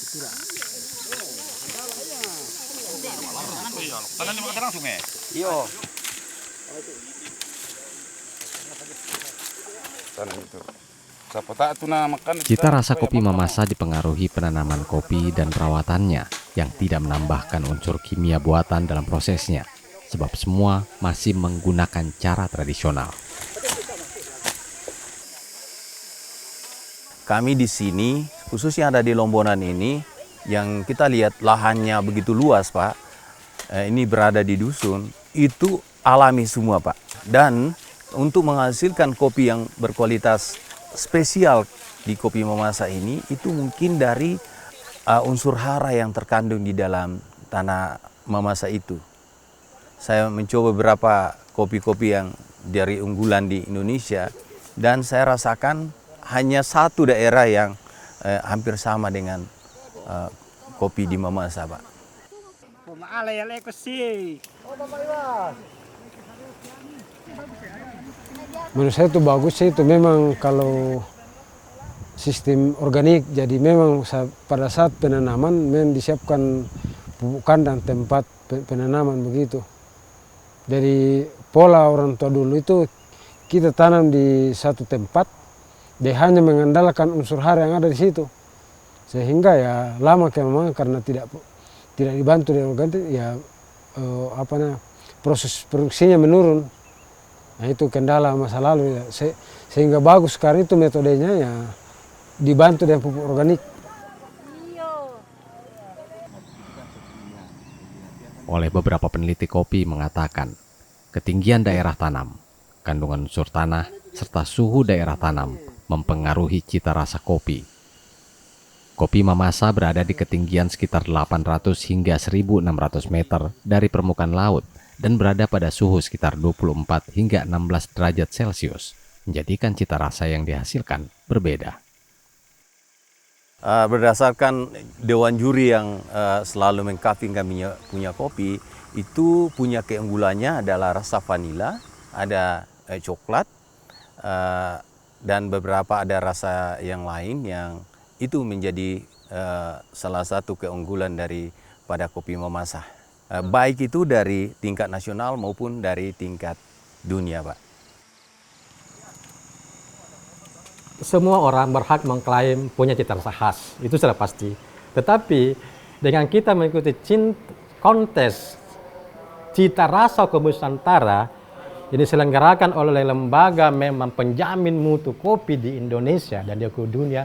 Iya. Cita rasa kopi Mamasa dipengaruhi penanaman kopi dan perawatannya yang tidak menambahkan unsur kimia buatan dalam prosesnya, sebab semua masih menggunakan cara tradisional. Kami di sini, khususnya ada di Lombonan ini, yang kita lihat lahannya begitu luas, Pak. Ini berada di dusun, itu alami semua, Pak. Dan untuk menghasilkan kopi yang berkualitas spesial di kopi Mamasa ini, itu mungkin dari unsur hara yang terkandung di dalam tanah Mamasa itu. Saya mencoba beberapa kopi-kopi yang dari unggulan di Indonesia, dan saya rasakan hanya satu daerah yang hampir sama dengan kopi di Mamasa, Pak. Menurut saya itu bagus sih, itu memang kalau sistem organik, jadi memang pada saat penanaman memang disiapkan pupuk kandang tempat penanaman begitu. Dari pola orang tua dulu itu kita tanam di satu tempat, dia hanya mengandalkan unsur hara yang ada di situ, sehingga ya lama kelamaan karena tidak dibantu dengan organik ya proses produksinya menurun. Nah itu kendala masa lalu ya. Sehingga bagus sekarang itu metodenya ya dibantu dengan pupuk organik. Oleh beberapa peneliti kopi mengatakan, ketinggian daerah tanam, kandungan unsur tanah, serta suhu daerah tanam mempengaruhi cita rasa kopi. Kopi Mamasa berada di ketinggian sekitar 800 hingga 1.600 meter dari permukaan laut dan berada pada suhu sekitar 24 hingga 16 derajat Celcius, menjadikan cita rasa yang dihasilkan berbeda. Berdasarkan dewan juri yang selalu mengkaping kami punya kopi, itu punya keunggulannya adalah rasa vanila, ada coklat, dan beberapa ada rasa yang lain yang itu menjadi salah satu keunggulan daripada kopi Mamasa. Baik itu dari tingkat nasional maupun dari tingkat dunia, Pak. Semua orang berhak mengklaim punya cita rasa khas, itu sudah pasti. Tetapi dengan kita mengikuti kontes cita rasa kopi Nusantara yang diselenggarakan oleh lembaga memang penjamin mutu kopi di Indonesia dan di dunia,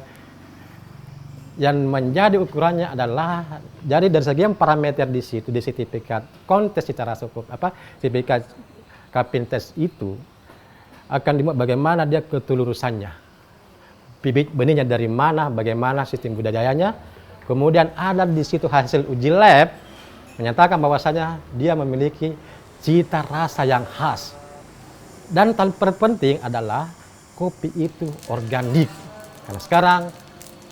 yang menjadi ukurannya adalah jadi dari segi parameter di situ, di sertifikat kontes cita rasa sertifikat Kapintes itu akan dibuat bagaimana dia ketulurusannya, bibit benihnya dari mana, bagaimana sistem budayanya, kemudian ada di situ hasil uji lab menyatakan bahwasanya dia memiliki cita rasa yang khas, dan terpenting adalah kopi itu organik, karena sekarang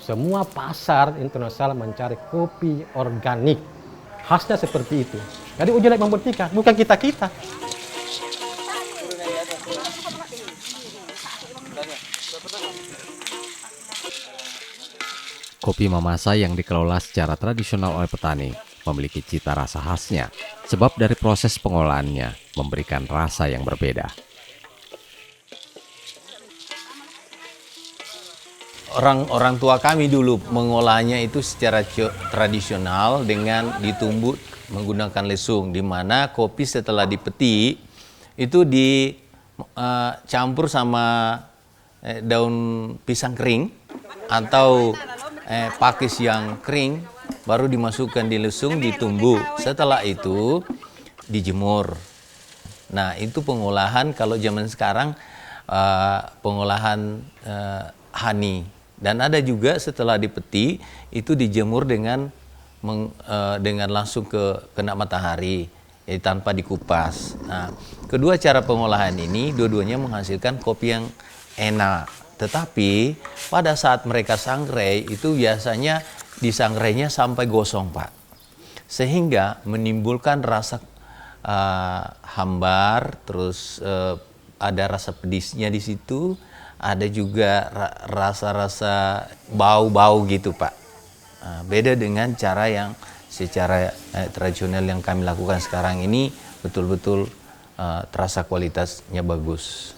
semua pasar internasional mencari kopi organik. Khasnya seperti itu. Jadi uji lab membuktikan, bukan kita-kita. Kopi Mamasa yang dikelola secara tradisional oleh petani memiliki cita rasa khasnya, sebab dari proses pengolahannya memberikan rasa yang berbeda. Orang tua kami dulu mengolahnya itu secara tradisional dengan ditumbuk menggunakan lesung, di mana kopi setelah dipeti itu dicampur sama daun pisang kering atau pakis yang kering, baru dimasukkan di lesung, ditumbuk. Setelah itu dijemur. Nah itu pengolahan, kalau zaman sekarang pengolahan honey. Dan ada juga setelah dipeti itu dijemur dengan langsung kena matahari, tanpa dikupas. Nah, kedua cara pengolahan ini dua-duanya menghasilkan kopi yang enak. Tetapi pada saat mereka sangrai itu biasanya disangrainya sampai gosong, Pak. Sehingga menimbulkan rasa hambar, terus ada rasa pedisnya di situ. Ada juga rasa-rasa bau-bau gitu, Pak. Beda dengan cara yang secara tradisional yang kami lakukan sekarang ini betul-betul terasa kualitasnya bagus.